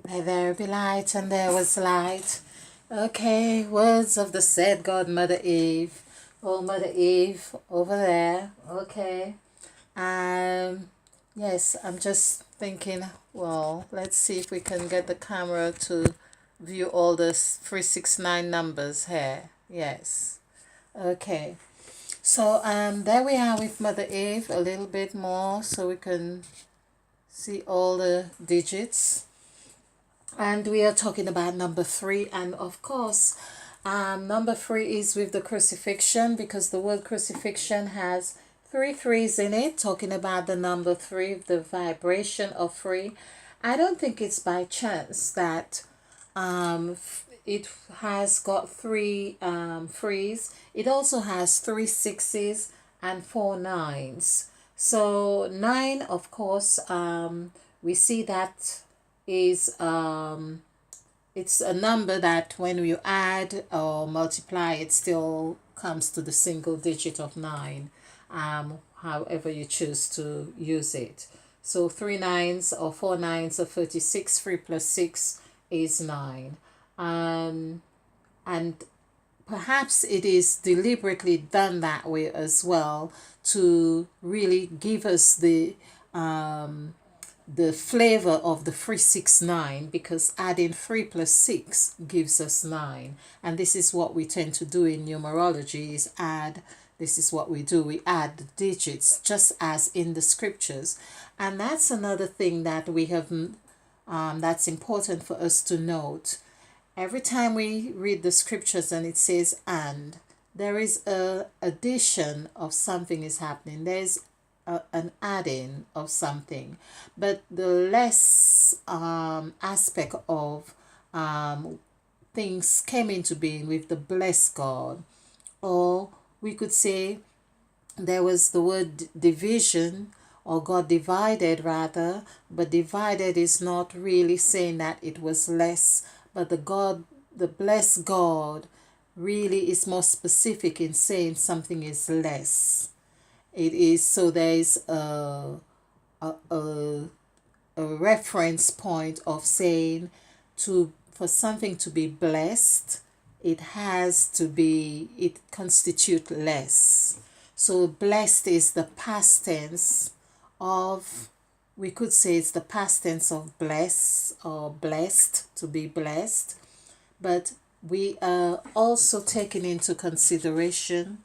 Let there be light, and there was light. Okay, words of the said God, Mother Eve. Oh, Mother Eve, over there. Okay. Um, yes, I'm just thinking, well, let's see if we can get the camera to view all the 369 numbers here. Yes. Okay. So, there we are with Mother Eve, a little bit more so we can see all the digits. And we are talking about number 3, and of course number 3 is with the crucifixion, because the word crucifixion has three threes in it, talking about the number 3, the vibration of 3. I don't think it's by chance that it has got three threes. It also has 3 sixes and 4 nines. So 9, of course, we see that is it's a number that when you add or multiply, it still comes to the single digit of 9, however you choose to use it. So 3 nines or 4 nines are 36. 3 plus 6 is 9. And perhaps it is deliberately done that way as well, to really give us the flavor of the 369, because adding 3 plus 6 gives us 9. And this is what we tend to do in numerology, is add. This is what we do, we add the digits just as in the scriptures. And that's another thing that we have, that's important for us to note. Every time we read the scriptures and it says and, there is a addition of something is happening. There's an adding of something. But the less aspect of things came into being with the blessed God. Or we could say there was the word division, or God divided rather, but divided is not really saying that it was less, but the blessed God really is more specific in saying something is less. It is, so there is a, a, a reference point of saying, to for something to be blessed, it constitute less. So blessed is the past tense of, we could say it's the past tense of bless or blessed, to be blessed. But we are also taking into consideration,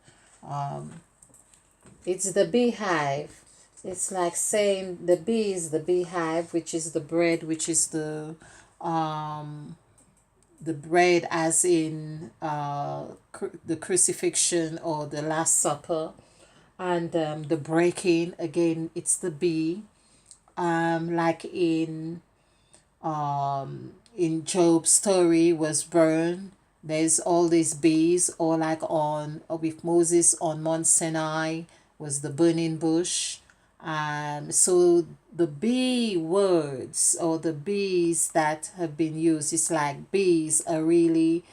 it's the beehive. It's like saying the bee is the beehive, which is the bread, which is the bread as in the crucifixion or the Last Supper, and the breaking, again, it's the bee, like in Job's story was burned. There's all these bees, or like on with Moses on Mount Sinai was the burning bush. So the bee words, or the bees that have been used, it's like bees are really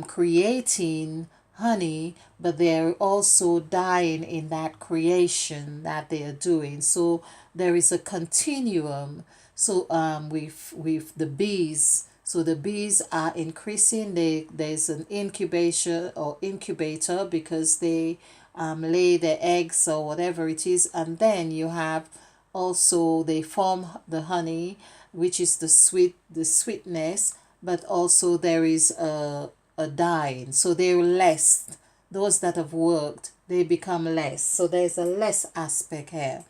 creating honey, but they're also dying in that creation that they are doing. So there is a continuum. So with the bees, so the bees are increasing. There's an incubation or incubator, because they lay their eggs or whatever it is, and then you have also, they form the honey, which is the sweetness, but also there is a dying. So they're less. Those that have worked, they become less. So there's a less aspect here.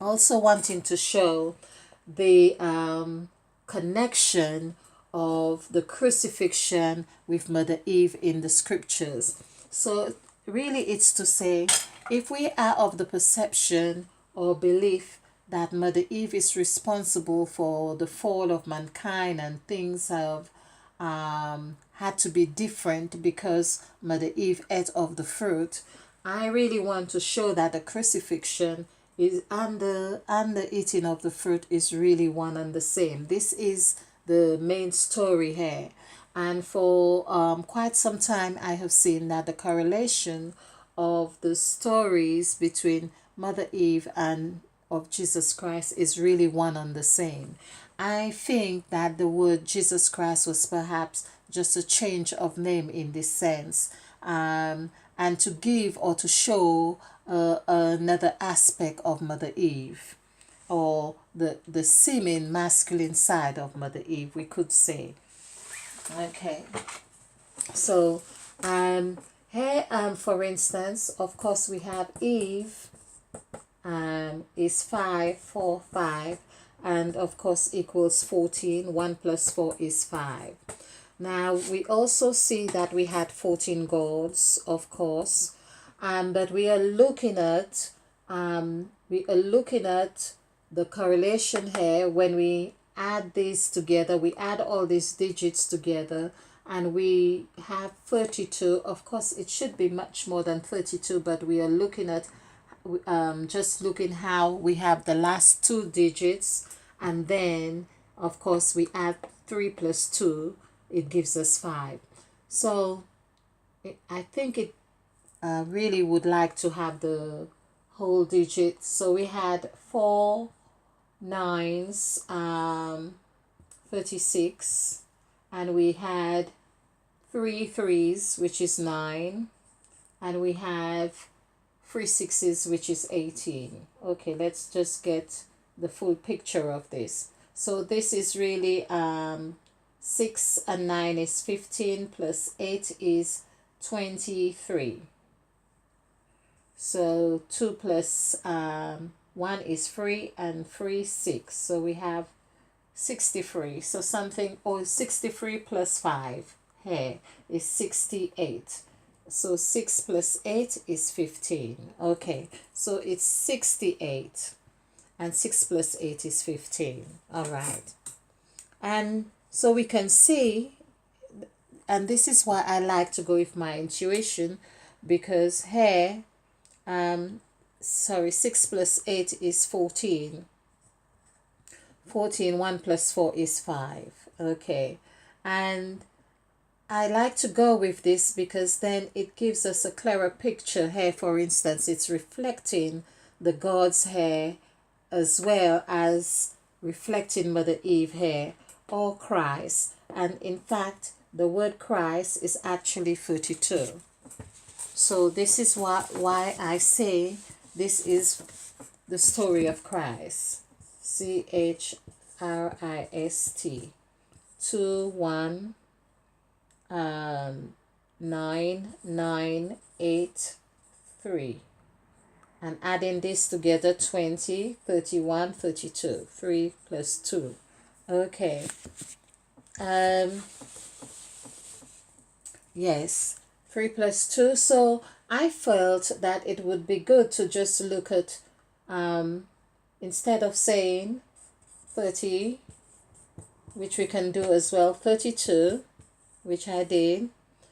Also wanting to show the connection of the crucifixion with Mother Eve in the scriptures. So really it's to say, if we are of the perception or belief that Mother Eve is responsible for the fall of mankind, and things have had to be different because Mother Eve ate of the fruit, I really want to show that the crucifixion is and the eating of the fruit is really one and the same. This is the main story here. And for quite some time, I have seen that the correlation of the stories between Mother Eve and of Jesus Christ is really one and the same. I think that the word Jesus Christ was perhaps just a change of name in this sense, and to give or to show another aspect of Mother Eve, or the seeming masculine side of Mother Eve, we could say. Okay, so here, for instance, of course, we have Eve is 5, 4, 5, and of course equals 14. 1 plus 4 is 5. Now we also see that we had 14 gods, of course, but we are looking at the correlation here. When we add these together, we add all these digits together, and we have 32. Of course, it should be much more than 32, but we are looking at just looking how we have the last two digits, and then of course we add 3 plus 2, it gives us 5. So I think it really would like to have the whole digits. So we had 4 nines, 36, and we had 3 threes, which is 9, and we have 3 sixes, which is 18. Okay, let's just get the full picture of this. So this is really 6 and 9 is 15, plus 8 is 23. So 2 plus 1 is 3, and 3 6. So we have 63. So something, or 63 plus 5 here is 68. So 6 plus 8 is 15. Okay, so it's 68, and 6 plus 8 is 15. All right. And so we can see, and this is why I like to go with my intuition, because here, 6 plus 8 is 14. 14, 1 plus 4 is 5. Okay, and I like to go with this because then it gives us a clearer picture. Here, for instance, it's reflecting the gods here, as well as reflecting Mother Eve here, or Christ. And in fact, the word Christ is actually 32. So this is why I say this is the story of Christ. Christ. 2 1 9 9 8 3, and adding this together, 20 31 32. 3 plus 2. Okay, yes, 3 plus 2. So I felt that it would be good to just look at, instead of saying 30, which we can do as well, 32, which I did.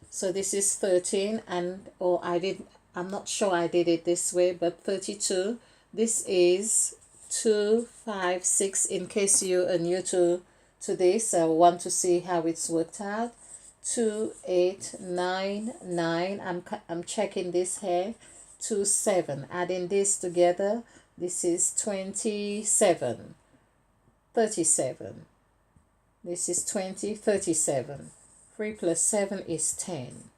So this is 13, and I'm not sure I did it this way, but 32. This is 2 5 6. In case you are new to this, I want to see how it's worked out. 2 8 9 9. I'm checking this here. 2 7. Adding this together, this is 27. 37. This is 20, 37. 3 plus 7 is 10.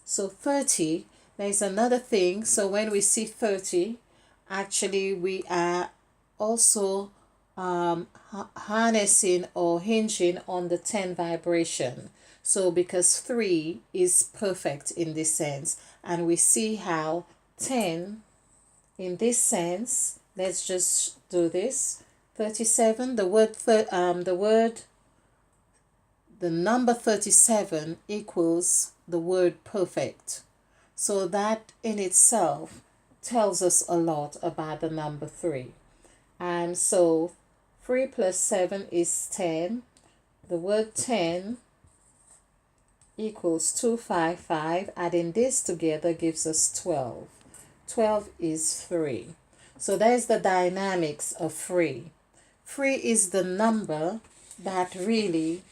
So 30, there's another thing. So when we see 30, actually we are also harnessing or hinging on the 10 vibration. So because 3 is perfect in this sense, and we see how 10 in this sense, let's just do this. 37, the number 37 equals the word perfect. So that in itself tells us a lot about the number 3. And so 3 plus 7 is 10. The word 10 equals 255. Adding this together gives us 12. 12 is 3. So there's the dynamics of 3. 3 is the number that really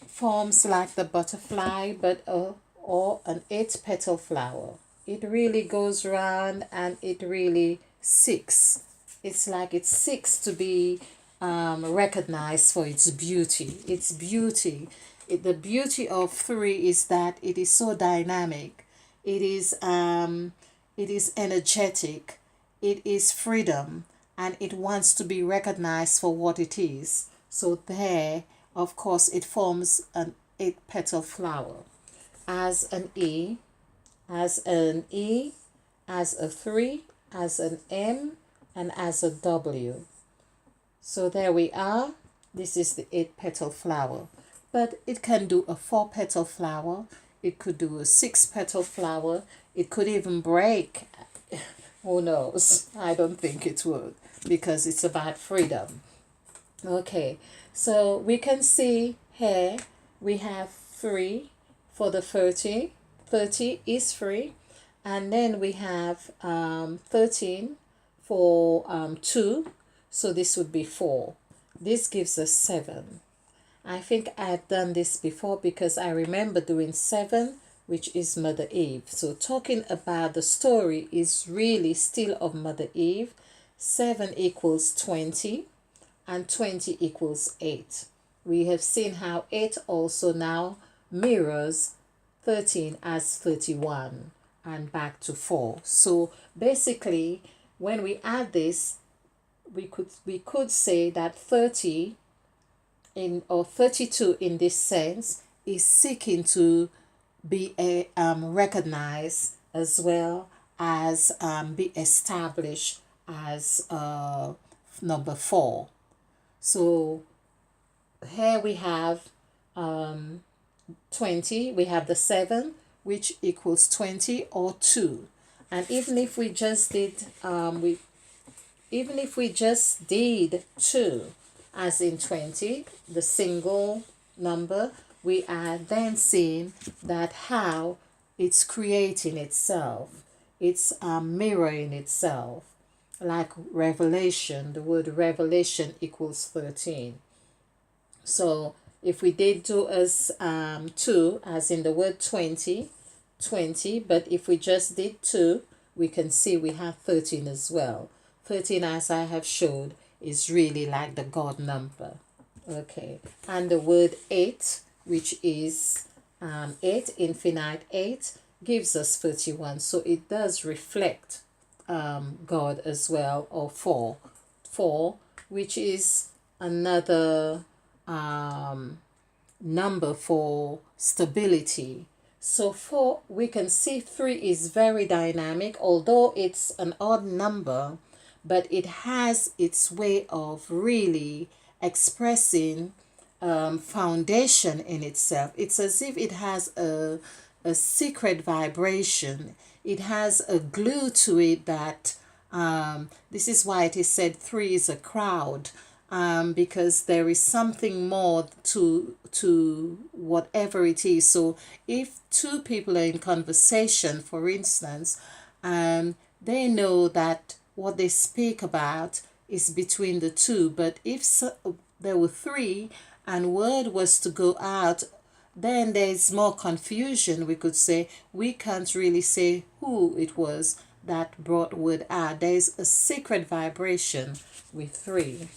forms like the butterfly, but or an 8-petal flower. It really goes round, and it really seeks it's like it seeks to be recognized for its beauty. Its beauty. The beauty of 3 is that it is so dynamic. It is energetic. It is freedom, and it wants to be recognized for what it is. So there, of course, it forms an 8-petal flower as an E, as an E, as a 3, as an M, and as a W. So there we are. This is the 8-petal flower. But it can do a 4-petal flower. It could do a 6-petal flower. It could even break. Who knows? I don't think it would, because it's about freedom. Okay, so we can see here we have 3 for the 30. 30 is 3. And then we have 13 for 2. So this would be 4. This gives us 7. I think I've done this before because I remember doing 7, which is Mother Eve. So talking about the story is really still of Mother Eve. 7 equals 20 and 20 equals 8. We have seen how 8 also now mirrors 13 as 31 and back to 4. So basically, when we add this, we could say that 30 in or 32 in this sense is seeking to be recognized as well as be established as number 4. So here we have 20, we have the 7, which equals 20 or 2. And even if we just did 2 as in 20, the single number, we are then seeing that how it's creating itself, it's mirroring itself. Like revelation, the word revelation equals 13. So if we did do as 2 as in the word 20, but if we just did 2, we can see we have 13 as well. 13, as I have showed, is really like the God number. Okay, and the word 8, which is 8, infinite 8, gives us 31. So it does reflect God as well, or 4, which is another number for stability. So 4, we can see 3 is very dynamic, although it's an odd number, but it has its way of really expressing foundation in itself. It's as if it has a secret vibration. It has a glue to it that this is why it is said 3 is a crowd, because there is something more to whatever it is. So if 2 people are in conversation, for instance, they know that what they speak about is between the 2. But if there were 3 and word was to go out, then there's more confusion. We could say we can't really say who it was that brought word out. There's a secret vibration with 3.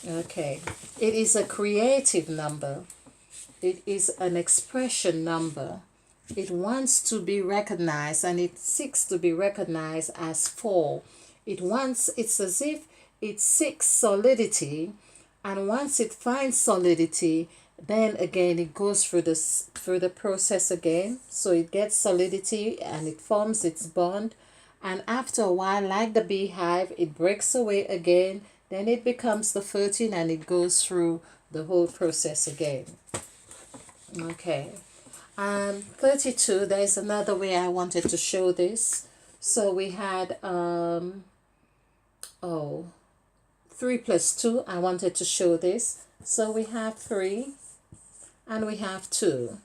Okay, it is a creative number. It is an expression number. It wants to be recognized, and it seeks to be recognized as 4. It's as if it seeks solidity, and once it finds solidity, then again it goes through the process again. So it gets solidity and it forms its bond, and after a while, like the beehive, it breaks away again. Then it becomes the 13 and it goes through the whole process again. Okay. 32, there's another way I wanted to show this. So we had 3 plus 2, I wanted to show this. So we have 3 and we have 2.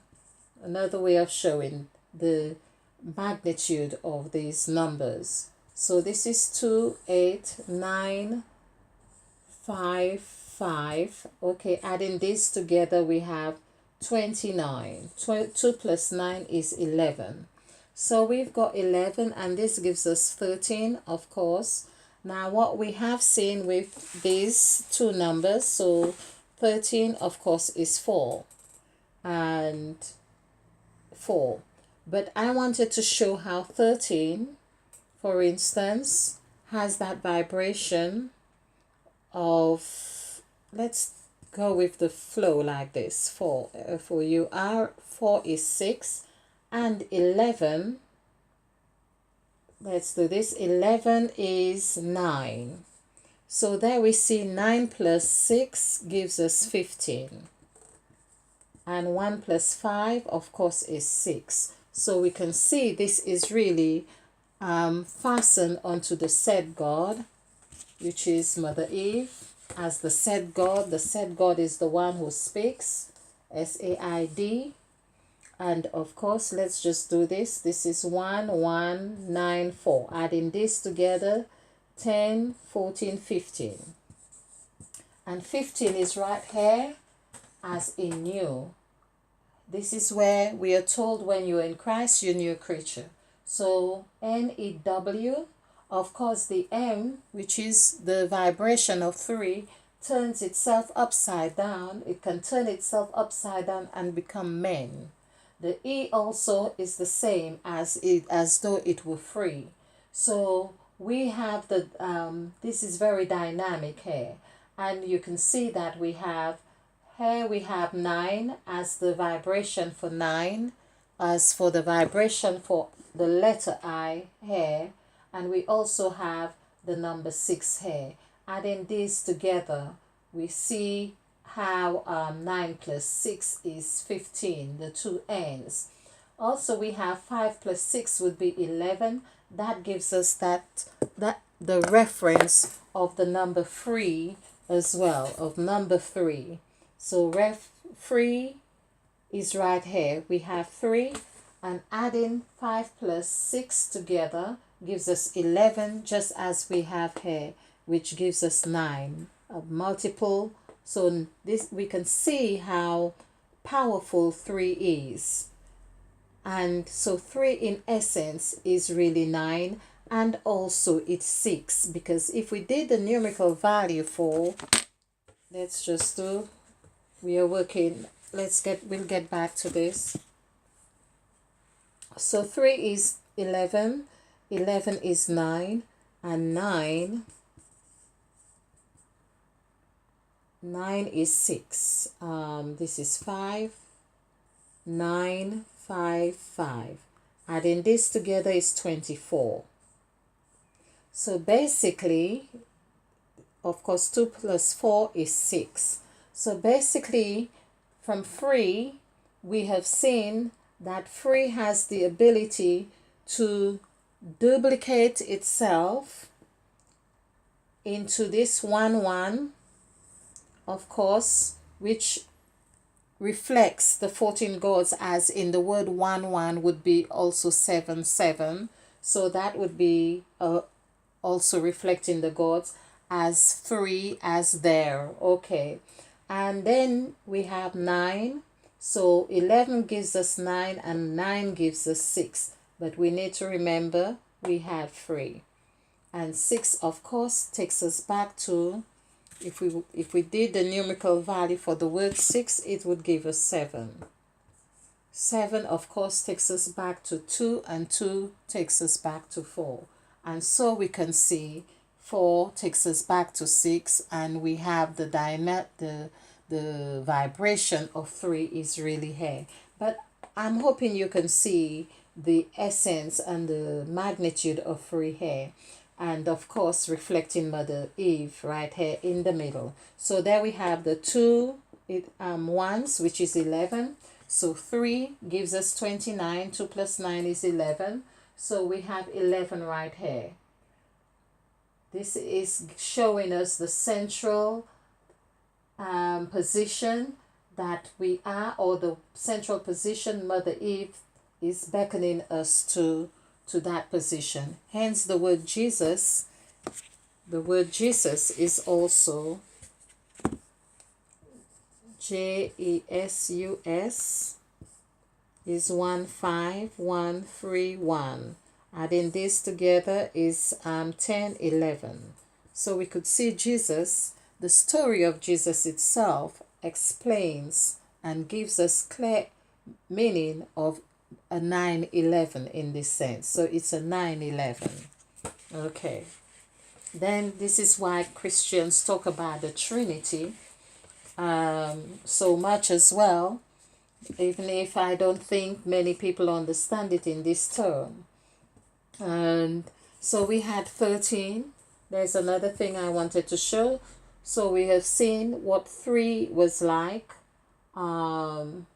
Another way of showing the magnitude of these numbers. So this is 2, 8, 9, 5, 5. Okay, adding this together we have 29. 2 plus 9 is 11. So we've got 11, and this gives us 13, of course. Now what we have seen with these two numbers, so 13 of course is 4 and 4. But I wanted to show how 13, for instance, has that vibration of, let's go with the flow like this. 4 for you are 4 is 6 and 11. Let's do this. 11 is 9. So there we see 9 plus 6 gives us 15. And 1 plus 5, of course, is 6. So we can see this is really fastened onto the said God, which is Mother Eve, as the said God. The said God is the one who speaks, S-A-I-D. And of course, let's just do this. This is 1, 1, 9, 4. Adding this together, 10, 14, 15. And 15 is right here as in new. This is where we are told when you're in Christ, you're a new creature. So N-E-W, of course the M, which is the vibration of 3, turns itself upside down. It can turn itself upside down and become men. The E also is the same as though it were free. So we have the, this is very dynamic here. And you can see that we have, here we have 9 as the vibration for 9, as for the vibration for the letter I here. And we also have the number 6 here. Adding these together, we see how 9 plus 6 is 15, the two ends. Also we have 5 plus 6 would be 11. That gives us that the reference of the number 3 as well, of number 3. So 3 is right here. We have 3, and adding 5 plus 6 together gives us 11, just as we have here, which gives us 9. A multiple. So this, we can see how powerful 3 is. And so 3 in essence is really 9, and also it's 6, because if we did the numerical value for, let's just do, we are working, we'll get back to this. So 3 is 11, 11 is 9, and 9 is 6. This is 5, 9, 5, 5. Adding this together is 24. So basically, of course, 2 plus 4 is 6. So basically, from 3, we have seen that 3 has the ability to duplicate itself into this 1, 1, of course, which reflects the 14 gods, as in the word 1, 1 would be also 7, 7. So that would be also reflecting the gods, as 3 as there. Okay. And then we have 9. So 11 gives us 9 and 9 gives us 6. But we need to remember we have 3. And 6, of course, takes us back to, if we did the numerical value for the word 6, it would give us 7. 7, of course, takes us back to 2, and 2 takes us back to 4. And so we can see 4 takes us back to 6, and we have the the vibration of 3 is really here. But I'm hoping you can see the essence and the magnitude of 3 here. And of course reflecting Mother Eve right here in the middle. So there we have the 2 ones, which is 11. So 3 gives us 29. 2 plus 9 is 11. So we have 11 right here. This is showing us the central position that we are, or the central position Mother Eve is beckoning us to that position. Hence the word Jesus. The word Jesus is also Jesus is 15131, Adding this together is 10, 11. So we could see Jesus, the story of Jesus itself explains and gives us clear meaning of a 9-11 in this sense. So it's a 9-11. Okay. Then this is why Christians talk about the Trinity so much as well, even if I don't think many people understand it in this term. And so we had 13. There's another thing I wanted to show. So we have seen what 3 was like. I'm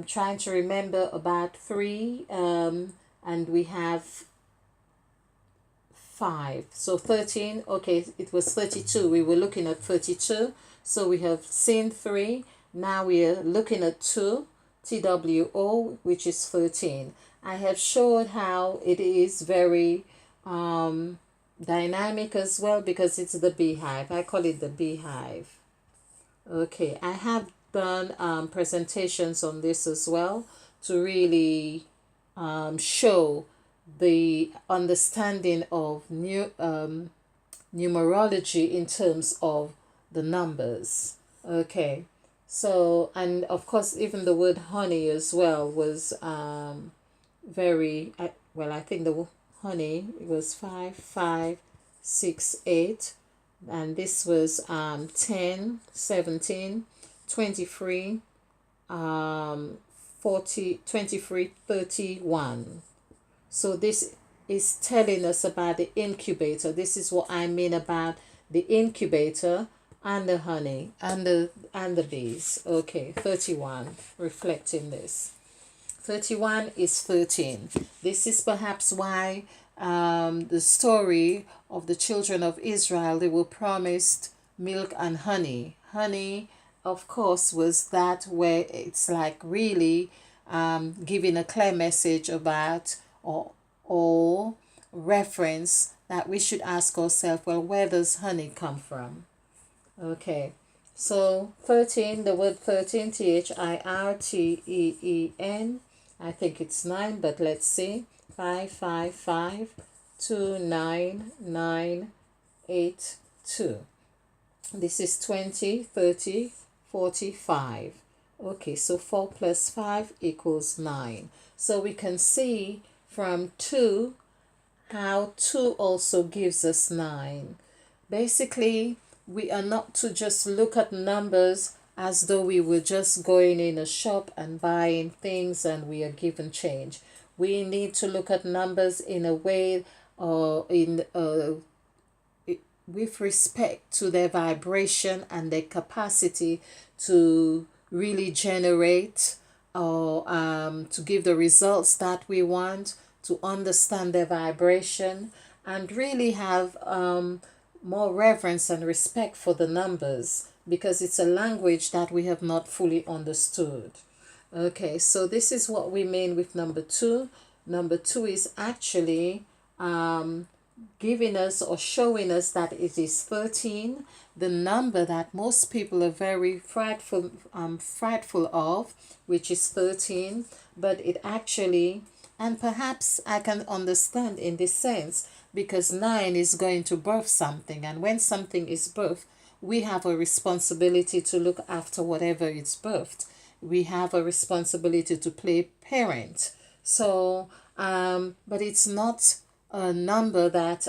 trying to remember about 3, and we have 5. So 13, okay, it was 32. We were looking at 32. So we have seen 3. Now we are looking at 2, TWO, which is 13. I have showed how it is very dynamic as well, because it's the beehive. I call it the beehive. Okay, I have done presentations on this as well to really show the understanding of numerology in terms of the numbers. Okay, so, and of course even the word honey as well was very well, I think the honey, it was 5, 5, 6, 8, and this was 10, 17, 23, 40, 23, 31. So this is telling us about the incubator. This is what I mean about the incubator and the honey and the bees. Okay, 31, reflecting this. 31 is 13. This is perhaps why the story of the children of Israel, they were promised milk and honey. Honey, of course, was that where it's like really giving a clear message about or reference that we should ask ourselves, well, where does honey come from? Okay, so 13, the word 13, THIRTEEN, I think it's 9, but let's see. 5, 5, 5, 2, 9, 9, 8, 2. This is 20, 30, 45. Okay, so 4 plus 5 equals 9. So we can see from 2 how 2 also gives us 9. Basically, we are not to just look at numbers as though we were just going in a shop and buying things and we are given change. We need to look at numbers in a way with respect to their vibration and their capacity to really generate or to give the results that we want, to understand their vibration, and really have more reverence and respect for the numbers, because it's a language that we have not fully understood. Okay, so this is what we mean with number 2. Number 2 is actually giving us or showing us that it is 13, the number that most people are very frightful of, which is 13, but it actually, and perhaps I can understand in this sense, because 9 is going to birth something, and when something is birthed, we have a responsibility to look after whatever is birthed. We have a responsibility to play parent. So, but it's not a number that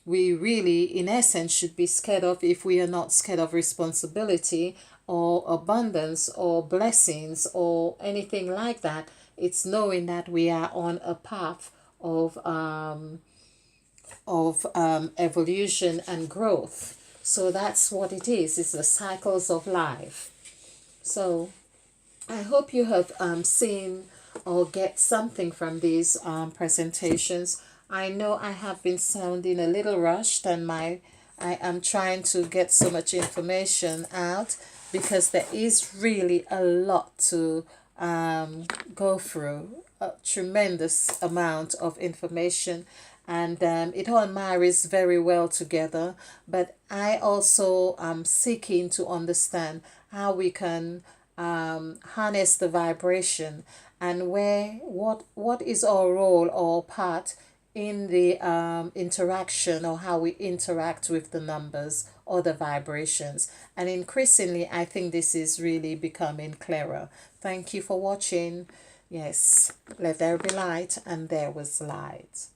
we really, in essence, should be scared of if we are not scared of responsibility or abundance or blessings or anything like that. It's knowing that we are on a path of evolution and growth. So that's what it is. It's the cycles of life. So I hope you have seen or get something from these presentations. I know I have been sounding a little rushed, and I am trying to get so much information out because there is really a lot to go through, a tremendous amount of information, and it all marries very well together. But I also am seeking to understand how we can harness the vibration and what is our role or part in the interaction, or how we interact with the numbers or the vibrations. And increasingly, I think this is really becoming clearer. Thank you for watching. Yes, let there be light, and there was light.